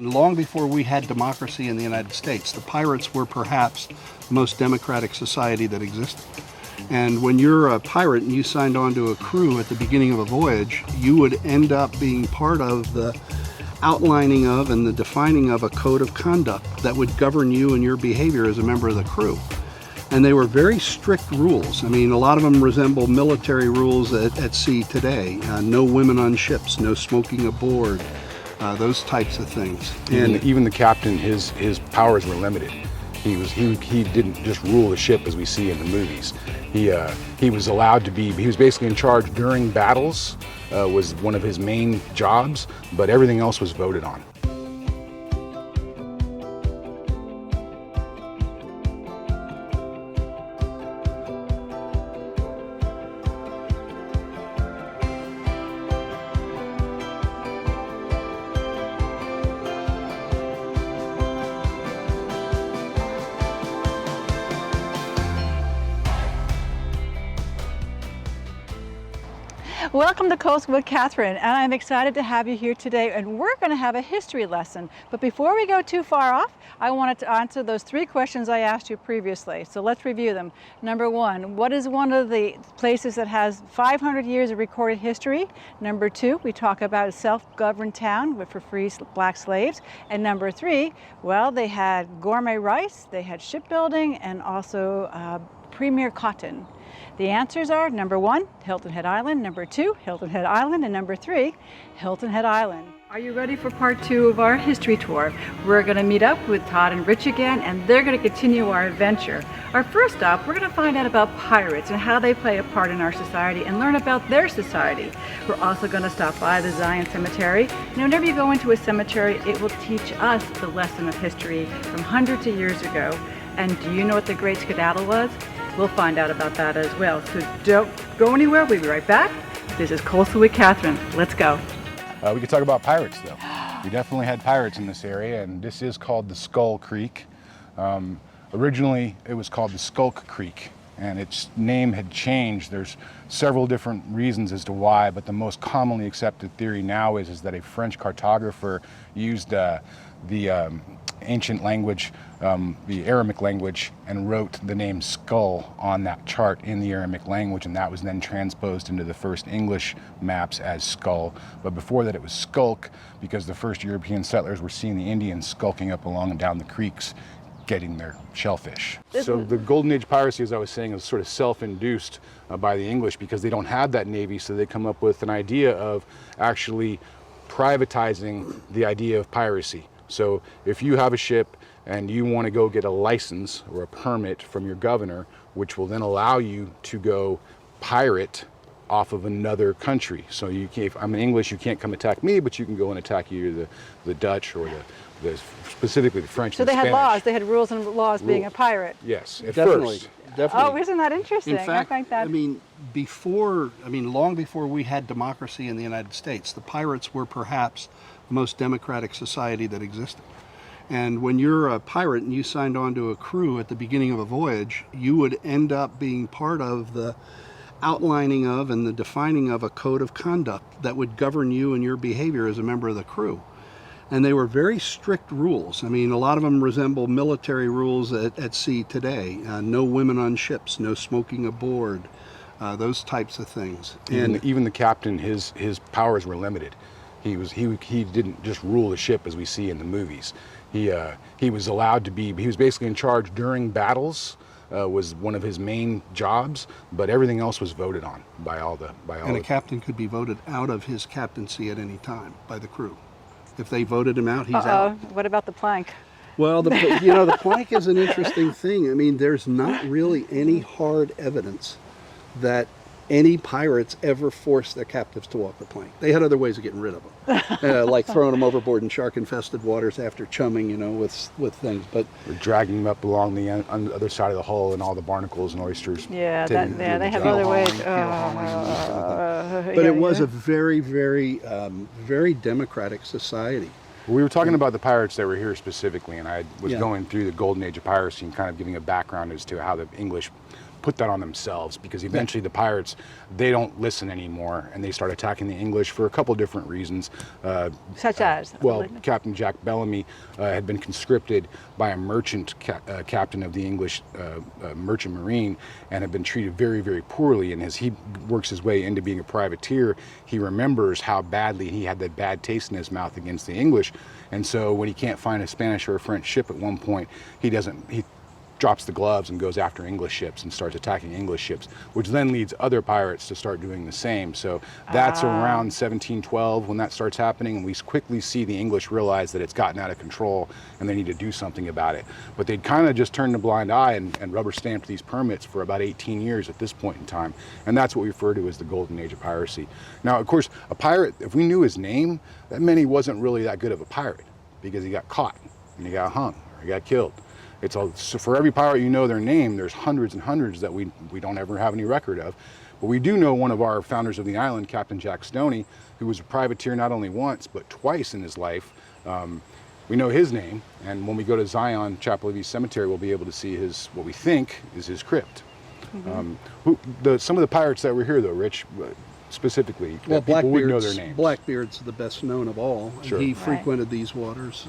Long before we had democracy in the United States, the pirates were perhaps the most democratic society that existed. And when you're a pirate and you signed on to a crew at the beginning of a voyage, you would end up being part of the outlining of and the defining of a code of conduct that would govern you and your behavior as a member of the crew. And they were very strict rules. I mean, a lot of them resemble military rules at sea today. No women on ships, no smoking aboard, those types of things. And even the captain, his powers were limited. He didn't just rule the ship as we see in the movies. He was allowed to be, he was basically in charge during battles, was one of his main jobs, but everything else was voted on. Welcome to Coast with Kathryn, and I'm excited to have you here today, and we're going to have a history lesson. But before we go too far off, I wanted to answer those three questions I asked you previously. So let's review them. Number one, what is one of the places that has 500 years of recorded history? Number two, we talk about a self-governed town for free black slaves. And number three, well, they had gourmet rice, they had shipbuilding, and also premier cotton. The answers are number one, Hilton Head Island, number two, Hilton Head Island, and number three, Hilton Head Island. Are you ready for part two of our history tour? We're going to meet up with Todd and Rich again, and they're going to continue our adventure. Our first stop, we're going to find out about pirates and how they play a part in our society and learn about their society. We're also going to stop by the Zion Cemetery. And whenever you go into a cemetery, it will teach us the lesson of history from hundreds of years ago. And do you know what the Great Skedaddle was? We'll find out about that as well. So don't go anywhere. We'll be right back. This is Coastal with Kathryn. Let's go. We could talk about pirates, though. We definitely had pirates in this area, and this is called the Skull Creek. Originally, it was called the Skulk Creek, and its name had changed. There's several different reasons as to why, but the most commonly accepted theory now is that a French cartographer used the ancient language, the Aramaic language, and wrote the name skull on that chart in the Aramaic language, and that was then transposed into the first English maps as skull. But before that it was skulk, because the first European settlers were seeing the Indians skulking up along and down the creeks getting their shellfish. So the Golden Age piracy, as I was saying, is sort of self-induced by the English because they don't have that navy, so they come up with an idea of actually privatizing the idea of piracy. So if you have a ship and you want to go get a license or a permit from your governor, which will then allow you to go pirate off of another country. So you can't, if I'm in English, you can't come attack me, but you can go and attack either the Dutch or specifically the French. So and they had Spanish. laws, they had rules and laws being a pirate. Yes, at Definitely. first. Definitely. Oh, isn't that interesting? In fact, I think that... long before we had democracy in the United States, the pirates were perhaps the most democratic society that existed. And when you're a pirate and you signed on to a crew at the beginning of a voyage, you would end up being part of the outlining of and the defining of a code of conduct that would govern you and your behavior as a member of the crew. And they were very strict rules. I mean, a lot of them resemble military rules at sea today. No women on ships, no smoking aboard, those types of things. Even the captain, his powers were limited. He didn't just rule the ship as we see in the movies. He was allowed to be, he was basically in charge during battles, was one of his main jobs, but everything else was voted on by all the. And a captain could be voted out of his captaincy at any time by the crew. If they voted him out, he's out. What about the plank? Well, the plank is an interesting thing. I mean, there's not really any hard evidence that any pirates ever forced their captives to walk the plank. They had other ways of getting rid of them, like throwing them overboard in shark-infested waters after chumming, with things. But we're dragging them up along the other side of the hull, and all the barnacles and oysters. Yeah, they have other ways. But it was a very, very, very democratic society. We were talking about the pirates that were here specifically, and I was going through the Golden Age of piracy and kind of giving a background as to how the English put that on themselves, because eventually the pirates, they don't listen anymore, and they start attacking the English for a couple different reasons. Such as? Well, Captain Jack Bellamy had been conscripted by a merchant captain of the English merchant marine, and had been treated very, very poorly. And as he works his way into being a privateer, he remembers how badly he had that bad taste in his mouth against the English. And so when he can't find a Spanish or a French ship at one point, he drops the gloves and goes after English ships and starts attacking English ships, which then leads other pirates to start doing the same. So that's around 1712 when that starts happening, and we quickly see the English realize that it's gotten out of control and they need to do something about it. But they'd kind of just turned a blind eye and rubber stamped these permits for about 18 years at this point in time, and that's what we refer to as the golden age of piracy. Now, of course, a pirate, if we knew his name, that meant he wasn't really that good of a pirate, because he got caught and he got hung or he got killed. So for every pirate you know their name, there's hundreds and hundreds that we don't ever have any record of. But we do know one of our founders of the island, Captain Jack Stoney, who was a privateer not only once, but twice in his life. We know his name, and when we go to Zion Chapel of East Cemetery, we'll be able to see what we think is his crypt. Mm-hmm. Some of the pirates that were here, though, Rich, specifically, well, people would know their names. Blackbeard's the best known of all. Sure. He frequented these waters.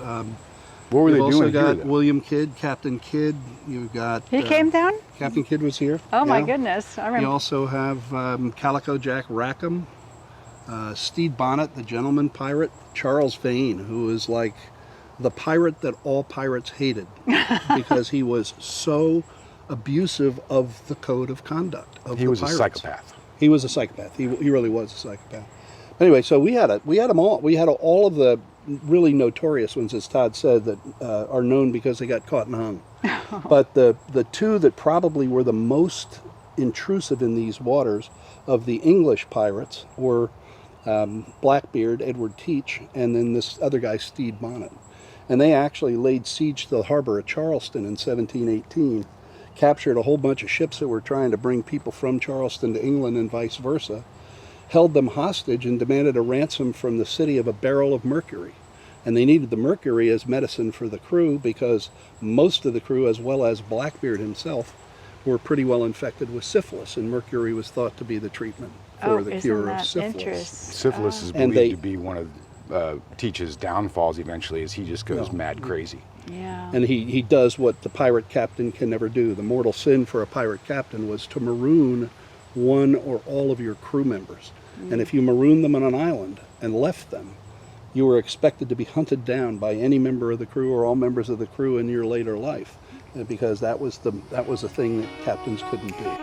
What were they You've doing also got here, William Kidd, Captain Kidd. You've got... He came down? Captain Kidd was here. Oh, my goodness. I remember. You also have Calico Jack Rackham, Stede Bonnet, the gentleman pirate, Charles Vane, who is like the pirate that all pirates hated because he was so abusive of the code of conduct of the pirates. He was a psychopath. He was a psychopath. He really was a psychopath. Anyway, so we had them all. We had all of the really notorious ones, as Todd said, that are known because they got caught and hung. But the two that probably were the most intrusive in these waters of the English pirates were Blackbeard, Edward Teach, and then this other guy, Stede Bonnet. And they actually laid siege to the harbor of Charleston in 1718, captured a whole bunch of ships that were trying to bring people from Charleston to England and vice versa, held them hostage and demanded a ransom from the city of a barrel of mercury. And they needed the mercury as medicine for the crew because most of the crew, as well as Blackbeard himself, were pretty well infected with syphilis, and mercury was thought to be the treatment for the cure of syphilis. Syphilis is believed to be one of Teach's downfalls eventually, as he just goes mad crazy. Yeah. And he does what the pirate captain can never do. The mortal sin for a pirate captain was to maroon one or all of your crew members. And if you marooned them on an island and left them, you were expected to be hunted down by any member of the crew or all members of the crew in your later life, because that was a thing that captains couldn't do.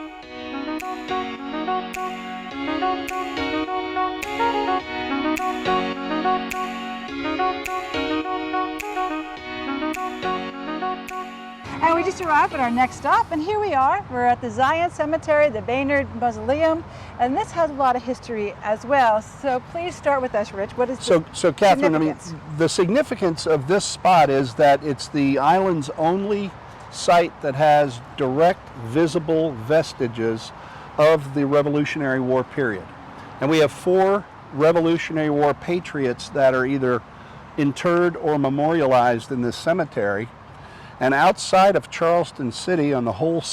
And we just arrived at our next stop, and here we are. We're at the Zion Cemetery, the Baynard Mausoleum, and this has a lot of history as well. So please start with us, Rich. What is so Kathryn, I mean, significance? the significance of this spot is that it's the island's only site that has direct visible vestiges of the Revolutionary War period. And we have 4 Revolutionary War patriots that are either interred or memorialized in this cemetery. And outside of Charleston City, on the whole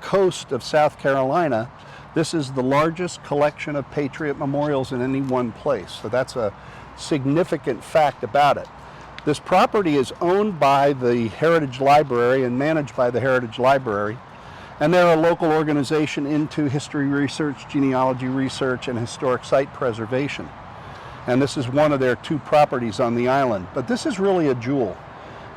coast of South Carolina, this is the largest collection of Patriot Memorials in any one place. So that's a significant fact about it. This property is owned by the Heritage Library and managed by the Heritage Library. And they're a local organization into history research, genealogy research, and historic site preservation. And this is one of their 2 properties on the island. But this is really a jewel.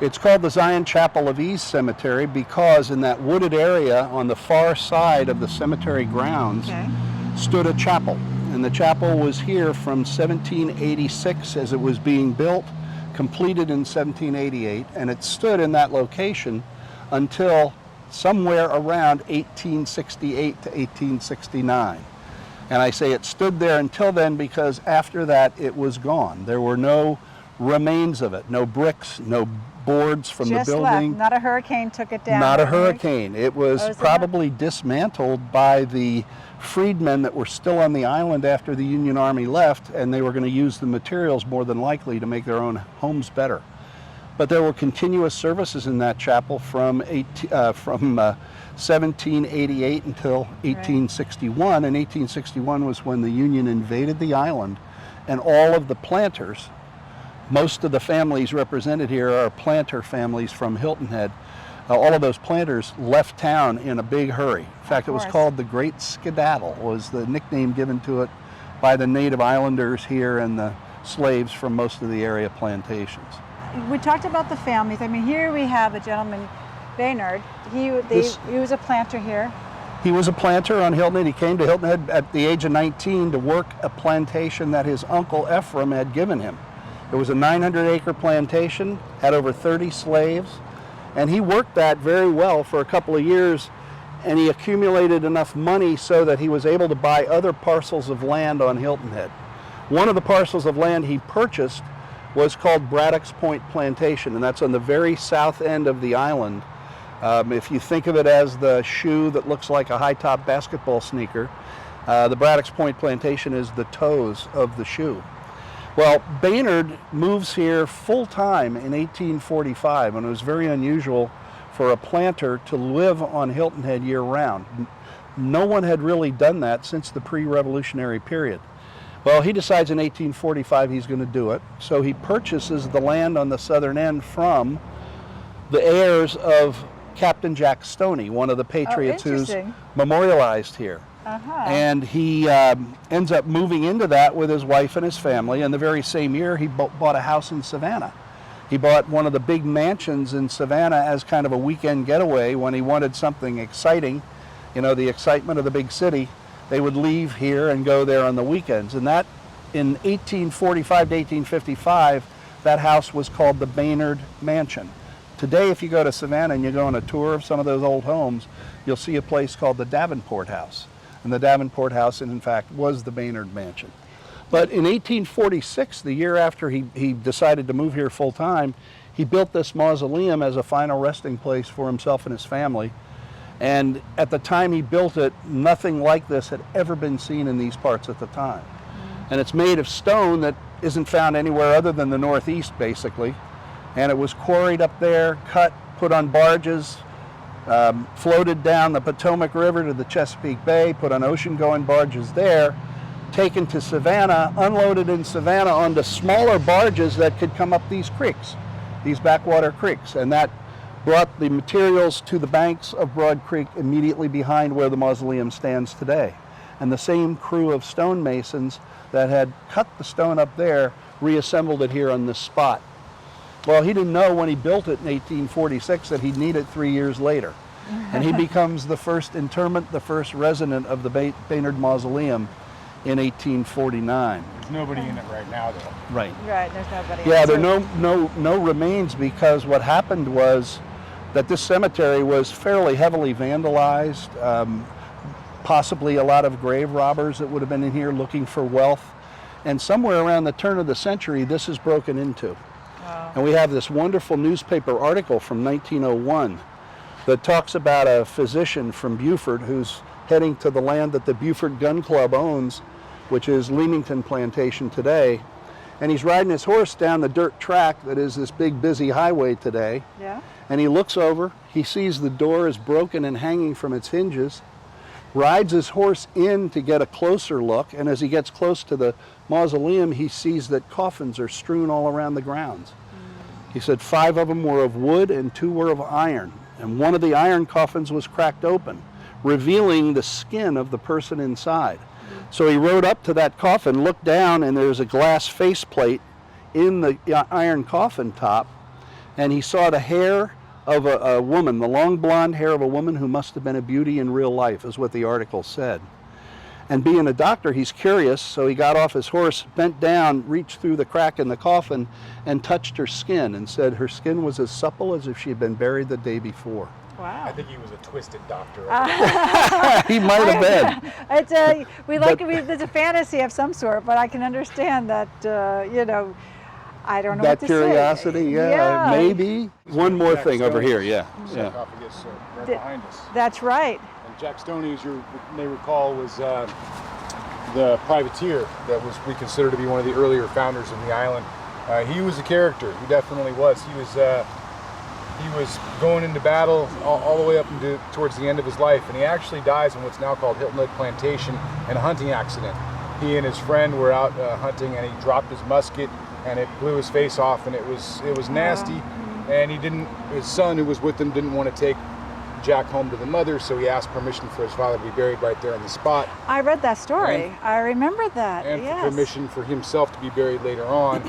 It's called the Zion Chapel of East Cemetery because in that wooded area on the far side of the cemetery grounds stood a chapel. And the chapel was here from 1786 as it was being built, completed in 1788, and it stood in that location until somewhere around 1868 to 1869. And I say it stood there until then because after that it was gone. There were no remains of it, no bricks, no boards from Just the building. left. Not a hurricane took it down. Not a hurricane. It was probably dismantled by the freedmen that were still on the island after the Union Army left, and they were going to use the materials more than likely to make their own homes better. But there were continuous services in that chapel from 1788 until 1861. And 1861 was when the Union invaded the island, and all of the planters, most of the families represented here are planter families from Hilton Head. All of those planters left town in a big hurry. In fact, it was called the Great Skedaddle, was the nickname given to it by the native islanders here and the slaves from most of the area plantations. We talked about the families. I mean, here we have a gentleman, Baynard. He was a planter here. He was a planter on Hilton Head. He came to Hilton Head at the age of 19 to work a plantation that his uncle Ephraim had given him. It was a 900-acre plantation, had over 30 slaves, and he worked that very well for a couple of years, and he accumulated enough money so that he was able to buy other parcels of land on Hilton Head. One of the parcels of land he purchased was called Braddocks Point Plantation, and that's on the very south end of the island. If you think of it as the shoe that looks like a high-top basketball sneaker, the Braddocks Point Plantation is the toes of the shoe. Well, Baynard moves here full-time in 1845, and it was very unusual for a planter to live on Hilton Head year-round. No one had really done that since the pre-revolutionary period. Well, he decides in 1845 he's going to do it, so he purchases the land on the southern end from the heirs of Captain Jack Stoney, one of the patriots who's memorialized here. And he ends up moving into that with his wife and his family, and the very same year he bought a house in Savannah. He bought one of the big mansions in Savannah as kind of a weekend getaway when he wanted something exciting, you know, the excitement of the big city. They would leave here and go there on the weekends. And that, in 1845 to 1855, that house was called the Baynard Mansion. Today, if you go to Savannah and you go on a tour of some of those old homes, you'll see a place called the Davenport House. And the Davenport House, in fact, was the Baynard Mansion. But in 1846, the year after he decided to move here full time, he built this mausoleum as a final resting place for himself and his family. And at the time he built it, nothing like this had ever been seen in these parts at the time. And it's made of stone that isn't found anywhere other than the Northeast, basically. And it was quarried up there, cut, put on barges, floated down the Potomac River to the Chesapeake Bay, put on ocean-going barges there, taken to Savannah, unloaded in Savannah onto smaller barges that could come up these creeks, these backwater creeks. And that brought the materials to the banks of Broad Creek immediately behind where the mausoleum stands today. And the same crew of stonemasons that had cut the stone up there reassembled it here on this spot. Well, he didn't know when he built it in 1846 that he'd need it 3 years later. And he becomes the first interment, the first resident of the Baynard Mausoleum in 1849. There's nobody in it right now, though. Right. Right, there's nobody. Yeah, there are no remains, because what happened was that this cemetery was fairly heavily vandalized, possibly a lot of grave robbers that would have been in here looking for wealth. And somewhere around the turn of the century, this is broken into. Wow. And we have this wonderful newspaper article from 1901 that talks about a physician from Beaufort who's heading to the land that the Beaufort Gun Club owns, which is Leamington Plantation today. And he's riding his horse down the dirt track that is this big busy highway today. Yeah. And he looks over, he sees the door is broken and hanging from its hinges, rides his horse in to get a closer look, and as he gets close to the mausoleum, he sees that coffins are strewn all around the grounds. He said 5 of them were of wood and 2 were of iron, and one of the iron coffins was cracked open, revealing the skin of the person inside. So he rode up to that coffin, looked down, and there's a glass faceplate in the iron coffin top, and he saw the hair of a woman, the long blonde hair of a woman who must have been a beauty in real life, is what the article said. And being a doctor, he's curious, so he got off his horse, bent down, reached through the crack in the coffin, and touched her skin, and said her skin was as supple as if she had been buried the day before. Wow. I think he was a twisted doctor. He might have been. There's a fantasy of some sort, but I can understand that, I don't know what to say. That curiosity, yeah, maybe. One more thing over here, Sarcophagus right behind us. That's right. And Jack Stoney, as you may recall, was the privateer that we consider to be one of the earlier founders of the island. He was a character. He definitely was. He was going into battle all the way up towards the end of his life, and he actually dies in what's now called Hilton Head Plantation in a hunting accident. He and his friend were out hunting, and he dropped his musket, and it blew his face off, and it was nasty. And his son who was with him didn't want to take Jack home to the mother, so he asked permission for his father to be buried right there on the spot. I read that story. I remember that. And yes. for permission for himself to be buried later on.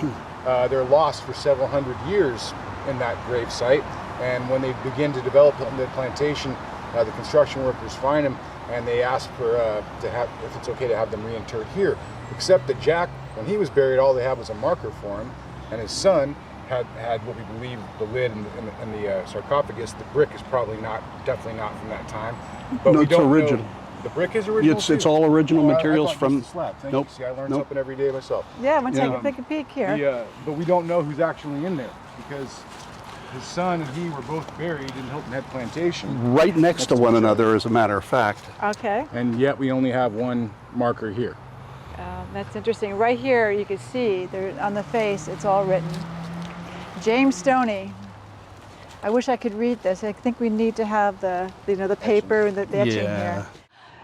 They're lost for several hundred years in that grave site. And when they begin to develop Hilton Head Plantation, the construction workers find him, and they ask for if it's okay to have them reinterred here. Except that Jack, when he was buried, all they had was a marker for him, and his son had what we believe the lid and the sarcophagus. The brick is definitely not from that time. But No, we it's don't original. know. The brick is original. It's all original materials I thought from. just the slab. Thank Nope. you. See, I learn Nope. something every day myself. Yeah, I'm going to Yeah. take a peek here. But we don't know who's actually in there because his son and he were both buried in Hilton Head Plantation. Right next to one another, as a matter of fact. Okay. And yet we only have one marker here. That's interesting. Right here, you can see there on the face, it's all written. James Stoney. I wish I could read this. I think we need to have the paper and the etching here.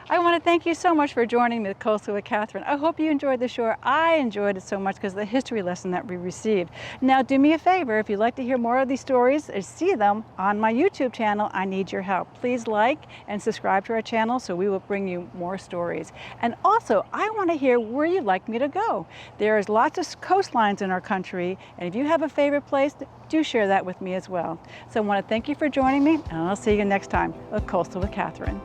I want to thank you so much for joining me at Coastal with Kathryn. I hope you enjoyed the show. I enjoyed it so much because of the history lesson that we received. Now do me a favor, if you'd like to hear more of these stories or see them on my YouTube channel, I need your help. Please like and subscribe to our channel so we will bring you more stories. And also, I want to hear where you'd like me to go. There's lots of coastlines in our country, and if you have a favorite place, do share that with me as well. So I want to thank you for joining me, and I'll see you next time at Coastal with Kathryn.